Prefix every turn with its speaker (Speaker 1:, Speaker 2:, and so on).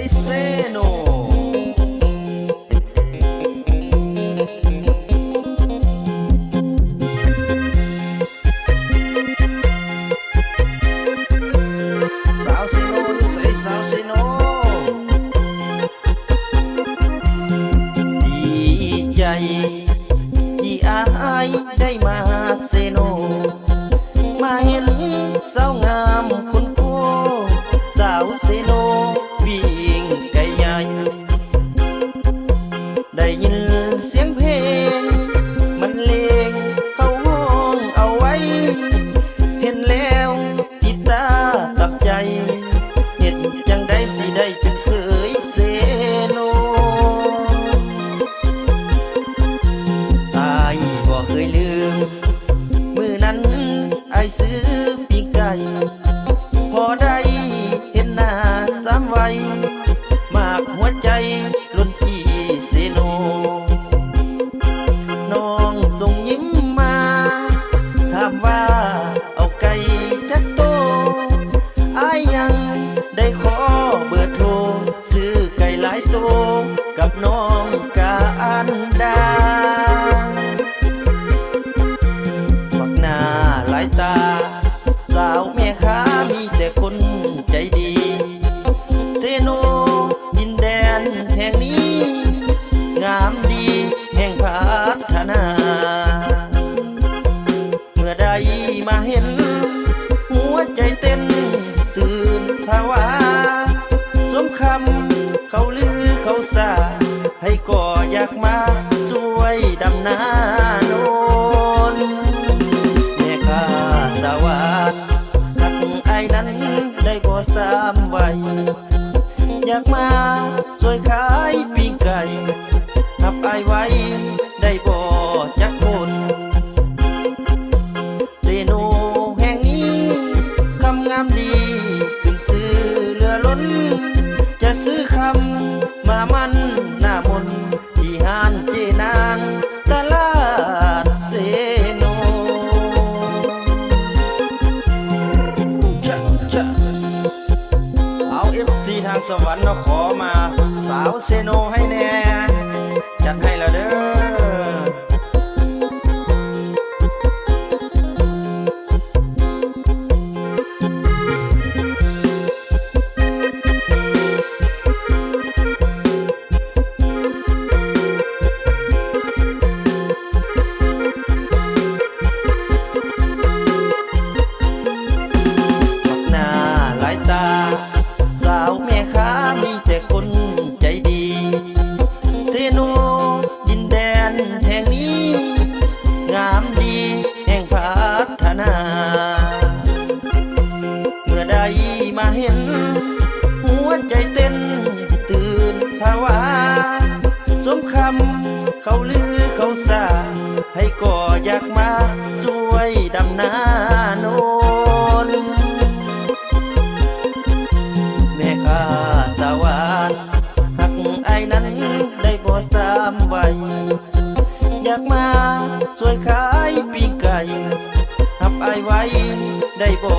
Speaker 1: ยเซโนสาวเซโนอยู่ใส่สาวเซโนดีใจที่อายได้มาเซโนมาเห็นสาวงามคนโกสาวเซโนวิ่งไกลใหญ่ได้ยินเสียงเพลงมันเลงเข้าห้องเอาไว้เห็นแล้วติดตาตับใจเห็นจังได้สิได้เป็นเคยเซโนอายบ่เคยลืมมือนั้นอายซื้อปีกไก่พอได้เห็นหน้าสามวัยมากหัวใจล้นที่เซโนน้องส่งยิ้มมาถามว่าเอาไก่จักโตอายยังได้ขอเบอร์โทรซื้อไก่หลายโตกับน้องกาอันดาบักหน้าหลายตาสาวแม่ค้ามีแต่คนใจดีเซโนดินแดนแห่งนี้งามดีแห่งพัฒนาเมื่อใดมาเห็นหัวใจเต้นตื่นภาวะสมคำเขาลือเขาสาให้ก่ออยากมาช่วยดำนาโนนแม่ข้าตาหวานหักไอ้นั้นได้บ่สามไว้อยากมาช่วยขายปิ้งไก่หับไอ้ไว้ได้บ่จักคนเซโนแห่งนี้คำงามดีขึ้นซื้อเรือล้นจะซื้อคำมามันหน้ามนที่หานเจนางตลาดเซโนเอาFC ทางสวรรค์เนาะขอมาสาวเซโนให้แน่จัดให้แล้วเด้อสาวแม่ค้ามีแต่คนใจดีเซโนดินแดนแห่งนี้งามดีแห่งพัฒนาเมื่อใดมาเห็นหัวใจเต้นตื่นภาวะสมคำเขาลือเขาสาให้ก่ออยากมาช่วยดำนาโนนแม่ข้าตาหวานหักไอ้นั้นได้บ่สามไว้อยากมาช่วยขายปิ้งไก่หับไอ้ไว้ได้บ่